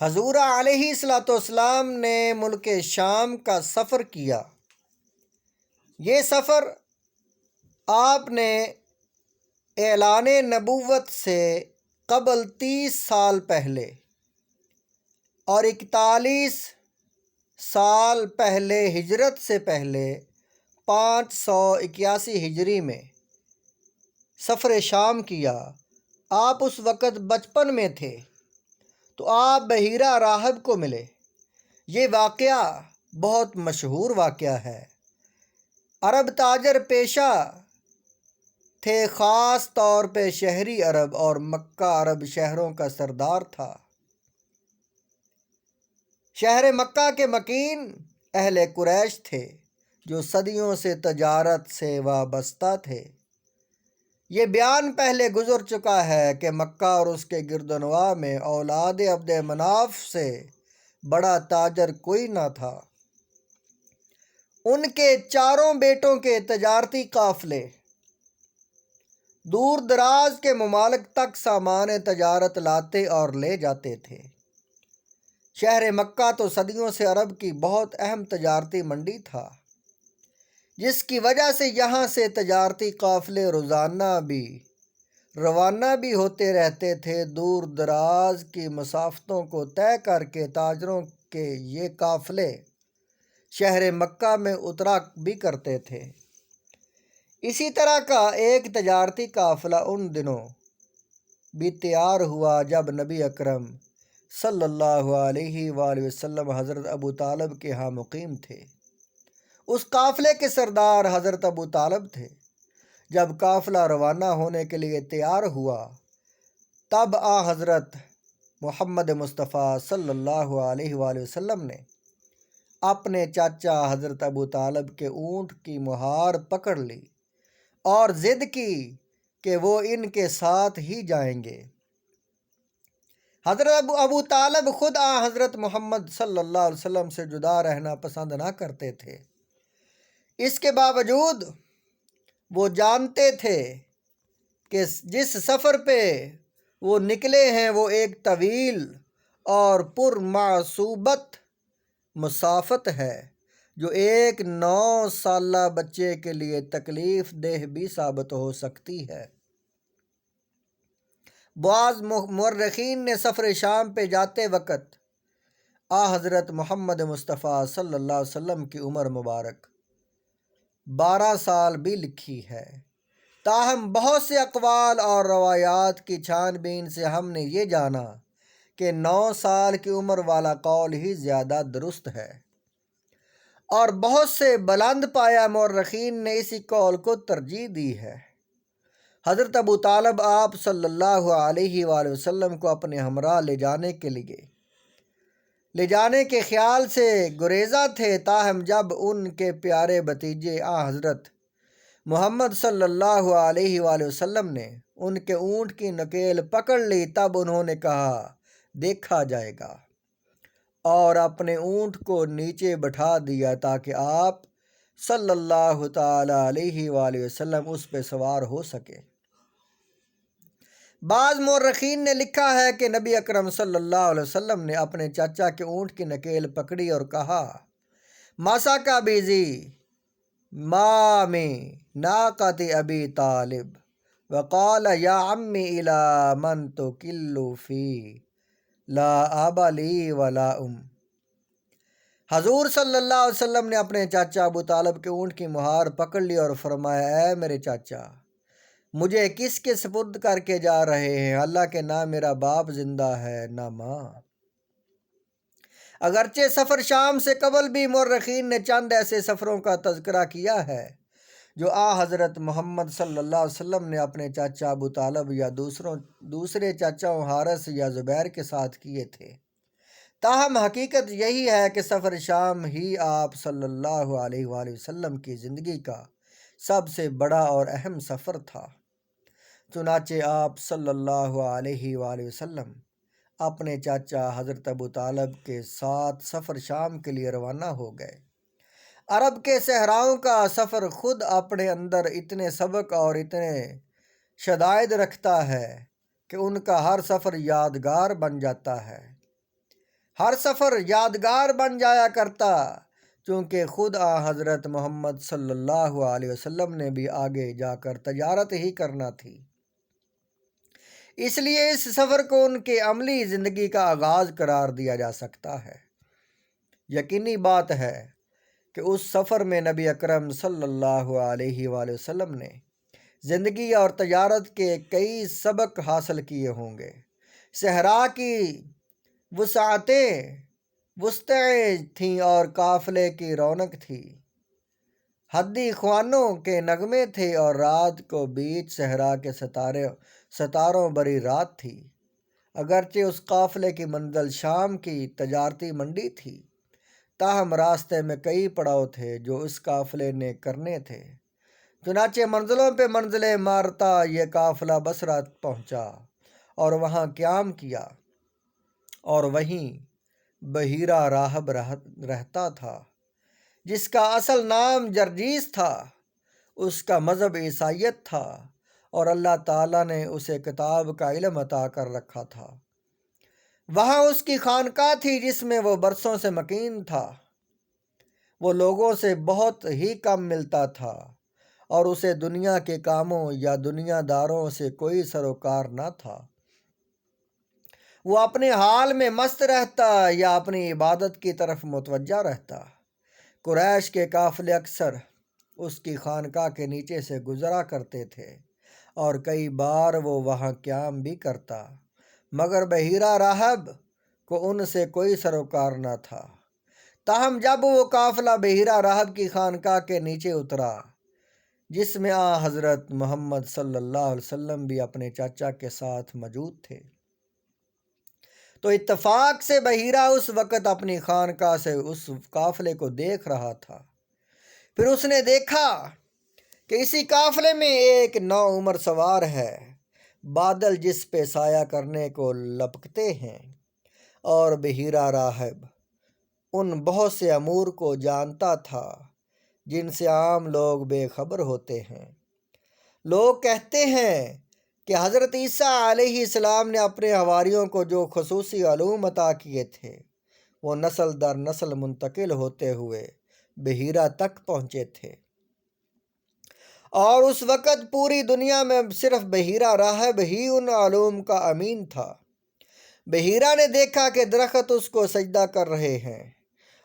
حضور علیہ الصلوۃ والسلام نے ملک شام کا سفر کیا۔ یہ سفر آپ نے اعلان نبوت سے قبل 30 سال پہلے اور 41 سال پہلے ہجرت سے پہلے 581 ہجری میں سفر شام کیا۔ آپ اس وقت بچپن میں تھے تو آپ بحیرہ راہب کو ملے۔ یہ واقعہ بہت مشہور واقعہ ہے۔ عرب تاجر پیشہ تھے، خاص طور پہ شہری عرب، اور مکہ عرب شہروں کا سردار تھا۔ شہر مکہ کے مکین اہل قریش تھے جو صدیوں سے تجارت سے وابستہ تھے۔ یہ بیان پہلے گزر چکا ہے کہ مکہ اور اس کے گرد و نواح میں اولاد عبد مناف سے بڑا تاجر کوئی نہ تھا۔ ان کے چاروں بیٹوں کے تجارتی قافلے دور دراز کے ممالک تک سامان تجارت لاتے اور لے جاتے تھے۔ شہر مکہ تو صدیوں سے عرب کی بہت اہم تجارتی منڈی تھا، جس کی وجہ سے یہاں سے تجارتی قافلے روانہ بھی ہوتے رہتے تھے۔ دور دراز کی مسافتوں کو طے کر کے تاجروں کے یہ قافلے شہر مکہ میں اترا بھی کرتے تھے۔ اسی طرح کا ایک تجارتی قافلہ ان دنوں بھی تیار ہوا جب نبی اکرم صلی اللہ علیہ وآلہ وسلم حضرت ابو طالب کے ہاں مقیم تھے۔ اس قافلے کے سردار حضرت ابو طالب تھے۔ جب قافلہ روانہ ہونے کے لیے تیار ہوا، تب حضرت محمد مصطفیٰ صلی اللہ علیہ وآلہ وسلم نے اپنے چاچا حضرت ابو طالب کے اونٹ کی مہار پکڑ لی اور ضد کی کہ وہ ان کے ساتھ ہی جائیں گے۔ حضرت ابو طالب خود حضرت محمد صلی اللہ علیہ وسلم سے جدا رہنا پسند نہ کرتے تھے۔ اس کے باوجود وہ جانتے تھے کہ جس سفر پہ وہ نکلے ہیں وہ ایک طویل اور پرمعصوبت مسافت ہے، جو ایک 9 سالہ بچے کے لیے تکلیف دہ بھی ثابت ہو سکتی ہے۔ بعض مورخین نے سفر شام پہ جاتے وقت حضرت محمد مصطفیٰ صلی اللہ علیہ وسلم کی عمر مبارک 12 سال بھی لکھی ہے۔ تاہم بہت سے اقوال اور روایات کی چھان بین سے ہم نے یہ جانا کہ 9 سال کی عمر والا قول ہی زیادہ درست ہے، اور بہت سے بلند پایہ مورخین نے اسی قول کو ترجیح دی ہے۔ حضرت ابو طالب آپ صلی اللہ علیہ وآلہ وسلم کو اپنے ہمراہ لے جانے کے خیال سے گریزاں تھے، تاہم جب ان کے پیارے بھتیجے حضرت محمد صلی اللہ علیہ وآلہ وسلم نے ان کے اونٹ کی نکیل پکڑ لی، تب انہوں نے کہا دیکھا جائے گا، اور اپنے اونٹ کو نیچے بٹھا دیا تاکہ آپ صلی اللہ تعالی علیہ وآلہ وسلم اس پہ سوار ہو سکے۔ بعض مورخین نے لکھا ہے کہ نبی اکرم صلی اللہ علیہ وسلم نے اپنے چاچا کے اونٹ کی نکیل پکڑی اور کہا ماساکا بیزی مامی ناقت ابی طالب وقال یا عمی الی من تکلو فی لا آب لی ولا حضور صلی اللہ علیہ وسلم نے اپنے چاچا ابو طالب کے اونٹ کی مہار پکڑ لی اور فرمایا اے میرے چاچا، مجھے کس کے سپرد کر کے جا رہے ہیں؟ اللہ کے نہ میرا باپ زندہ ہے نہ ماں۔ اگرچہ سفر شام سے قبل بھی مورخین نے چند ایسے سفروں کا تذکرہ کیا ہے جو حضرت محمد صلی اللہ علیہ وسلم نے اپنے چاچا ابو طالب یا دوسرے چاچاؤں حارث یا زبیر کے ساتھ کیے تھے۔ تاہم حقیقت یہی ہے کہ سفر شام ہی آپ صلی اللہ علیہ وآلہ وسلم کی زندگی کا سب سے بڑا اور اہم سفر تھا۔ چنانچہ آپ صلی اللہ علیہ وآلہ وسلم اپنے چاچا حضرت ابو طالب کے ساتھ سفر شام کے لیے روانہ ہو گئے۔ عرب کے صحراؤں کا سفر خود اپنے اندر اتنے سبق اور اتنے شدائد رکھتا ہے کہ ان کا ہر سفر یادگار بن جاتا ہے۔ ہر سفر یادگار بن جایا کرتا، چونکہ خود حضرت محمد صلی اللہ علیہ وسلم نے بھی آگے جا کر تجارت ہی کرنا تھی، اس لیے اس سفر کو ان کے عملی زندگی کا آغاز قرار دیا جا سکتا ہے۔ یقینی بات ہے کہ اس سفر میں نبی اکرم صلی اللہ علیہ وآلہ وسلم نے زندگی اور تجارت کے کئی سبق حاصل کیے ہوں گے۔ صحرا کی وسعتیں وسطیں تھیں اور قافلے کی رونق تھی، حدی خوانوں کے نغمے تھے اور رات کو بیچ صحرا کے ستاروں بری رات تھی۔ اگرچہ اس قافلے کی منزل شام کی تجارتی منڈی تھی، تاہم راستے میں کئی پڑاؤ تھے جو اس قافلے نے کرنے تھے۔ چنانچہ منزلوں پہ منزلیں مارتا یہ قافلہ بصرہ پہنچا اور وہاں قیام کیا، اور وہیں بحیرہ راہب رہتا تھا، جس کا اصل نام جرجیس تھا۔ اس کا مذہب عیسائیت تھا اور اللہ تعالیٰ نے اسے کتاب کا علم عطا کر رکھا تھا۔ وہاں اس کی خانقاہ تھی جس میں وہ برسوں سے مقیم تھا۔ وہ لوگوں سے بہت ہی کم ملتا تھا اور اسے دنیا کے کاموں یا دنیا داروں سے کوئی سروکار نہ تھا۔ وہ اپنے حال میں مست رہتا یا اپنی عبادت کی طرف متوجہ رہتا۔ قریش کے قافلے اکثر اس کی خانقاہ کے نیچے سے گزرا کرتے تھے اور کئی بار وہ وہاں قیام بھی کرتا، مگر بحیرہ راہب کو ان سے کوئی سروکار نہ تھا۔ تاہم جب وہ قافلہ بحیرہ راہب کی خانقاہ کے نیچے اترا، جس میں حضرت محمد صلی اللہ علیہ وسلم بھی اپنے چاچا کے ساتھ موجود تھے، تو اتفاق سے بحیرہ اس وقت اپنی خانقاہ سے اس قافلے کو دیکھ رہا تھا۔ پھر اس نے دیکھا کہ اسی قافلے میں ایک نوعمر سوار ہے، بادل جس پہ سایہ کرنے کو لپکتے ہیں، اور بحیرہ راہب ان بہت سے امور کو جانتا تھا جن سے عام لوگ بے خبر ہوتے ہیں۔ لوگ کہتے ہیں کہ حضرت عیسیٰ علیہ السلام نے اپنے حواریوں کو جو خصوصی علوم عطا کیے تھے، وہ نسل در نسل منتقل ہوتے ہوئے بحیرہ تک پہنچے تھے، اور اس وقت پوری دنیا میں صرف بحیرہ راہب ہی ان علوم کا امین تھا۔ بحیرہ نے دیکھا کہ درخت اس کو سجدہ کر رہے ہیں،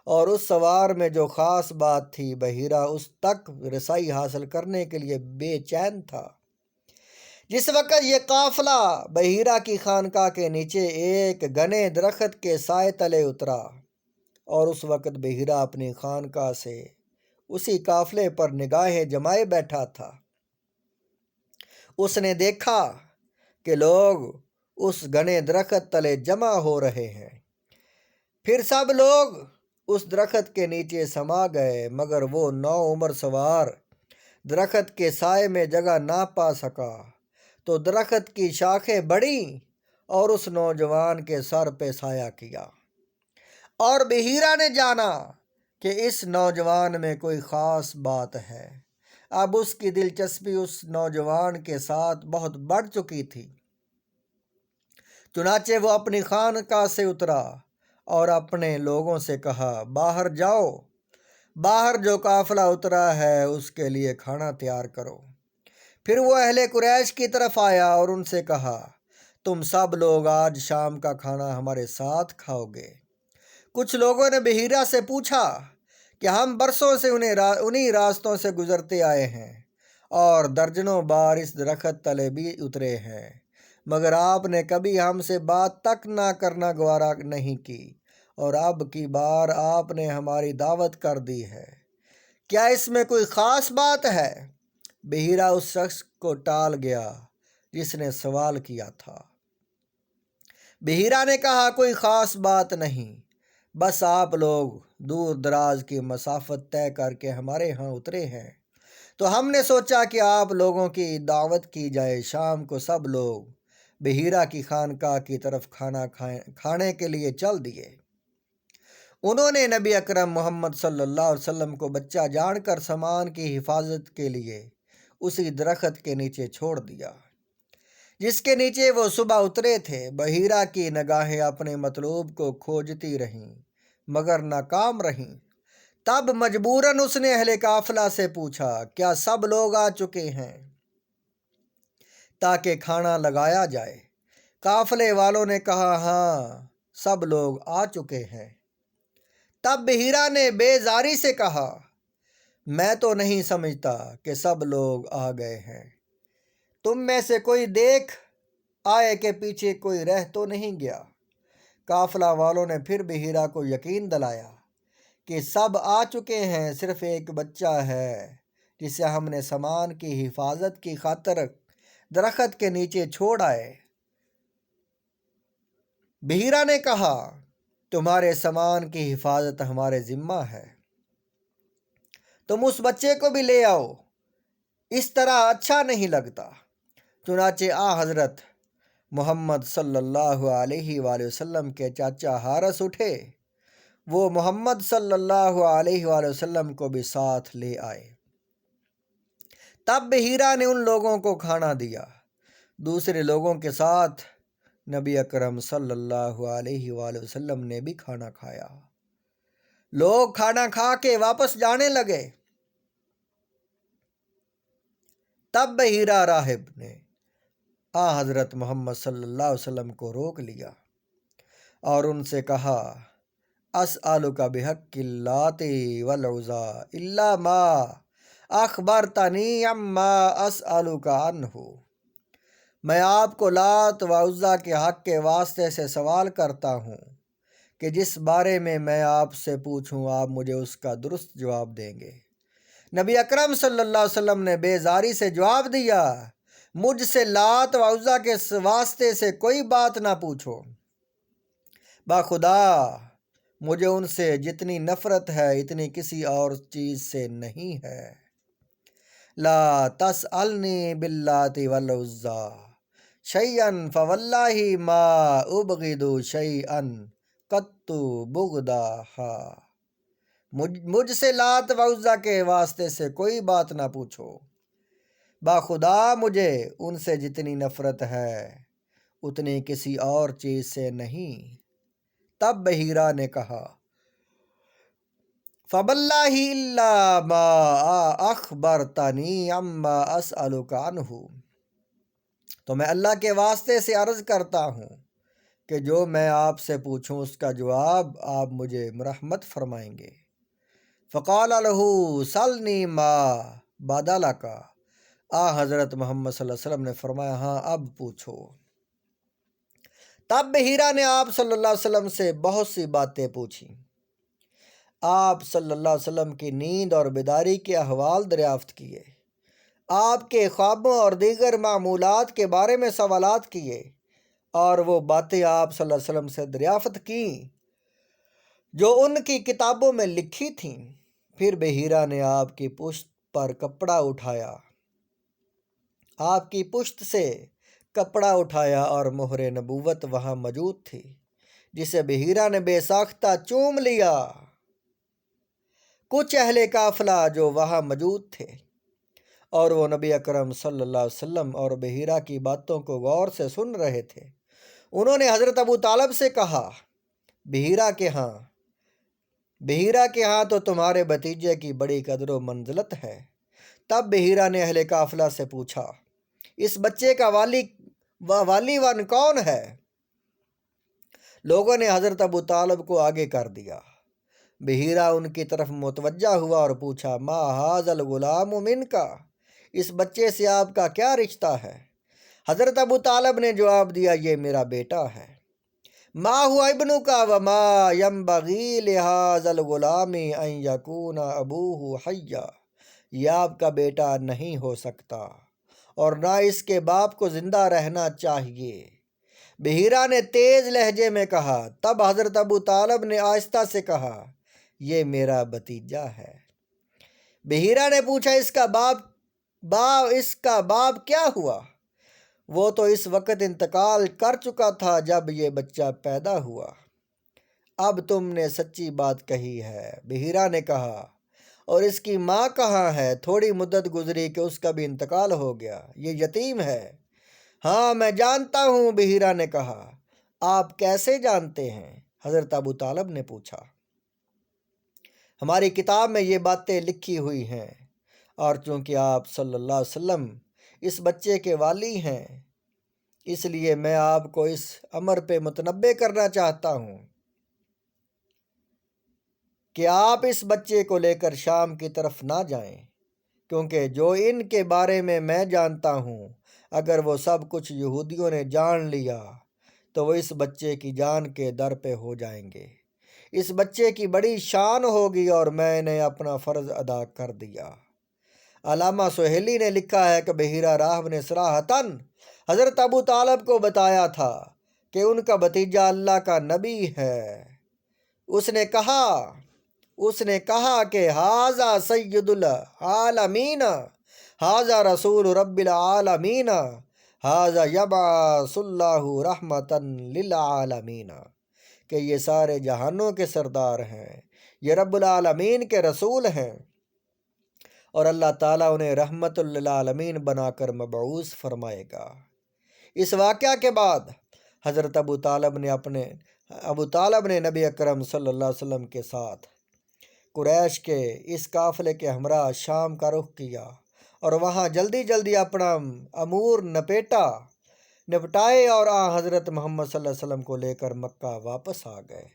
اور اس سوار میں جو خاص بات تھی، بحیرہ اس تک رسائی حاصل کرنے کے لیے بے چین تھا۔ جس وقت یہ قافلہ بحیرہ کی خانقاہ کے نیچے ایک گھنے درخت کے سائے تلے اترا، اور اس وقت بحیرہ اپنی خانقاہ سے اسی قافلے پر نگاہیں جمائے بیٹھا تھا۔ اس نے دیکھا کہ لوگ اس گھنے درخت تلے جمع ہو رہے ہیں۔ پھر سب لوگ اس درخت کے نیچے سما گئے، مگر وہ نوعمر سوار درخت کے سائے میں جگہ نہ پا سکا، تو درخت کی شاخیں بڑھیں اور اس نوجوان کے سر پہ سایہ کیا، اور بحیرہ نے جانا کہ اس نوجوان میں کوئی خاص بات ہے۔ اب اس کی دلچسپی اس نوجوان کے ساتھ بہت بڑھ چکی تھی۔ چنانچہ وہ اپنی خانقاہ سے اترا اور اپنے لوگوں سے کہا، باہر جاؤ، باہر جو قافلہ اترا ہے اس کے لیے کھانا تیار کرو۔ پھر وہ اہل قریش کی طرف آیا اور ان سے کہا، تم سب لوگ آج شام کا کھانا ہمارے ساتھ کھاؤ گے۔ کچھ لوگوں نے بحیرہ سے پوچھا کہ ہم برسوں سے انہی راستوں سے گزرتے آئے ہیں اور درجنوں بار اس درخت تلے بھی اترے ہیں، مگر آپ نے کبھی ہم سے بات تک نہ کرنا گوارا نہیں کی، اور اب کی بار آپ نے ہماری دعوت کر دی ہے، کیا اس میں کوئی خاص بات ہے؟ بحیرہ اس شخص کو ٹال گیا جس نے سوال کیا تھا۔ بحیرہ نے کہا، کوئی خاص بات نہیں، بس آپ لوگ دور دراز کی مسافت طے کر کے ہمارے ہاں اترے ہیں، تو ہم نے سوچا کہ آپ لوگوں کی دعوت کی جائے۔ شام کو سب لوگ بحیرہ کی خانقاہ کی طرف کھانا کھانے کے لیے چل دیے۔ انہوں نے نبی اکرم محمد صلی اللہ علیہ وسلم کو بچہ جان کر سامان کی حفاظت کے لیے اسی درخت کے نیچے چھوڑ دیا۔ جس کے نیچے وہ صبح اترے تھے۔ بحیرہ کی نگاہیں اپنے مطلوب کو کھوجتی رہیں مگر ناکام رہیں۔ تب مجبوراً اس نے اہل قافلہ سے پوچھا، کیا سب لوگ آ چکے ہیں تاکہ کھانا لگایا جائے؟ قافلے والوں نے کہا، ہاں سب لوگ آ چکے ہیں۔ تب بحیرہ نے بے زاری سے کہا، میں تو نہیں سمجھتا کہ سب لوگ آ گئے ہیں۔ تم میں سے کوئی دیکھ آئے کہ پیچھے کوئی رہ تو نہیں گیا؟ قافلہ والوں نے پھر بحیرہ کو یقین دلایا کہ سب آ چکے ہیں، صرف ایک بچہ ہے جسے ہم نے سامان کی حفاظت کی خاطر درخت کے نیچے چھوڑ آئے۔ بحیرہ نے کہا، تمہارے سامان کی حفاظت ہمارے ذمہ ہے، تم اس بچے کو بھی لے آؤ، اس طرح اچھا نہیں لگتا۔ چنانچہ حضرت محمد صلی اللہ علیہ وآلہ وسلم کے چاچا حارث اٹھے، وہ محمد صلی اللہ علیہ وآلہ وسلم کو بھی ساتھ لے آئے۔ تب بحیرہ نے ان لوگوں کو کھانا دیا۔ دوسرے لوگوں کے ساتھ نبی اکرم صلی اللہ علیہ وآلہ وسلم نے بھی کھانا کھایا۔ لوگ کھانا کھا کے واپس جانے لگے۔ تب بحیرہ راہب نے حضرت محمد صلی اللہ علیہ وسلم کو روک لیا اور ان سے کہا، اسألک بحق اللات والعزی الا ما اخبرتنی عما اسألک عنہ۔ میں آپ کو لات و عزیٰ کے حق کے واسطے سے سوال کرتا ہوں کہ جس بارے میں آپ سے پوچھوں آپ مجھے اس کا درست جواب دیں گے۔ نبی اکرم صلی اللہ علیہ وسلم نے بیزاری سے جواب دیا، مجھ سے لات و عزیٰ کے واسطے سے کوئی بات نہ پوچھو، باخدا مجھے ان سے جتنی نفرت ہے اتنی کسی اور چیز سے نہیں ہے۔ لا تسألنی باللات والعزی شیئا فواللہ ما ابغض شیئا قط بغضہا۔ مجھ سے لات و عزیٰ کے واسطے سے کوئی بات نہ پوچھو، باخدا مجھے ان سے جتنی نفرت ہے اتنی کسی اور چیز سے نہیں۔ تب بحیرہ نے کہا، فَبَاللَّهِ إِلَّا مَا أَخْبَرْتَنِي عَمَّا أَسْأَلُكَ عَنْهُ۔ تو میں اللہ کے واسطے سے عرض کرتا ہوں کہ جو میں آپ سے پوچھوں اس کا جواب آپ مجھے مرحمت فرمائیں گے۔ فقال له سلنی ما بدا لکا۔ حضرت محمد صلی اللہ علیہ وسلم نے فرمایا، ہاں اب پوچھو۔ تب بحیرہ نے آپ صلی اللہ علیہ وسلم سے بہت سی باتیں پوچھیں۔ آپ صلی اللہ علیہ وسلم کی نیند اور بیداری کے احوال دریافت کیے، آپ کے خوابوں اور دیگر معمولات کے بارے میں سوالات کیے، اور وہ باتیں آپ صلی اللہ علیہ وسلم سے دریافت کیں جو ان کی کتابوں میں لکھی تھیں۔ پھر بحیرہ نے آپ کی پشت پر کپڑا اٹھایا، آپ کی پشت سے کپڑا اٹھایا اور مہر نبوت وہاں موجود تھی، جسے بحیرہ نے بے ساختہ چوم لیا۔ کچھ اہل قافلہ جو وہاں موجود تھے اور وہ نبی اکرم صلی اللہ علیہ وسلم اور بحیرہ کی باتوں کو غور سے سن رہے تھے، انہوں نے حضرت ابو طالب سے کہا، بحیرہ کے ہاں تو تمہارے بھتیجے کی بڑی قدر و منزلت ہے۔ تب بحیرہ نے اہل قافلہ سے پوچھا، اس بچے کا والی ون کون ہے؟ لوگوں نے حضرت ابو طالب کو آگے کر دیا۔ بحیرہ ان کی طرف متوجہ ہوا اور پوچھا، ما ھذا الغلام منکا، اس بچے سے آپ کا کیا رشتہ ہے؟ حضرت ابو طالب نے جواب دیا، یہ میرا بیٹا ہے۔ ما هو ابنک وما ينبغی لھذا الغلام ان یکون ابوہ حیا، یہ آپ کا بیٹا نہیں ہو سکتا اور نہ اس کے باپ کو زندہ رہنا چاہیے۔ بحیرہ نے تیز لہجے میں کہا۔ تب حضرت ابو طالب نے آہستہ سے کہا، یہ میرا بھتیجا ہے۔ بحیرہ نے پوچھا، اس کا باپ کیا ہوا؟ وہ تو اس وقت انتقال کر چکا تھا جب یہ بچہ پیدا ہوا۔ اب تم نے سچی بات کہی ہے، بحیرہ نے کہا، اور اس کی ماں کہاں ہے؟ تھوڑی مدت گزری کہ اس کا بھی انتقال ہو گیا، یہ یتیم ہے۔ ہاں میں جانتا ہوں، بحیرہ نے کہا۔ آپ کیسے جانتے ہیں؟ حضرت ابو طالب نے پوچھا۔ ہماری کتاب میں یہ باتیں لکھی ہوئی ہیں، اور چونکہ آپ صلی اللہ علیہ وسلم اس بچے کے والی ہیں، اس لیے میں آپ کو اس امر پہ متنبع کرنا چاہتا ہوں کہ آپ اس بچے کو لے کر شام کی طرف نہ جائیں، کیونکہ جو ان کے بارے میں جانتا ہوں، اگر وہ سب کچھ یہودیوں نے جان لیا تو وہ اس بچے کی جان کے در پہ ہو جائیں گے۔ اس بچے کی بڑی شان ہوگی اور میں نے اپنا فرض ادا کر دیا۔ علامہ سہیلی نے لکھا ہے کہ بحیرہ راہب نے صراحتاً حضرت ابو طالب کو بتایا تھا کہ ان کا بھتیجا اللہ کا نبی ہے۔ اس نے کہا کہ ھذا سید العالمین، ھذا رسول رب العالمین، ھذا یبعث اللہ رحمتا للعالمین، کہ یہ سارے جہانوں کے سردار ہیں، یہ رب العالمین کے رسول ہیں، اور اللہ تعالیٰ انہیں رحمت للعالمین بنا کر مبعوث فرمائے گا۔ اس واقعہ کے بعد حضرت ابو طالب نے نبی اکرم صلی اللہ علیہ وسلم کے ساتھ قریش کے اس قافلے کے ہمراہ شام کا رخ کیا اور وہاں جلدی جلدی اپنا امور نپٹائے اور حضرت محمد صلی اللہ علیہ وسلم کو لے کر مکہ واپس آ گئے۔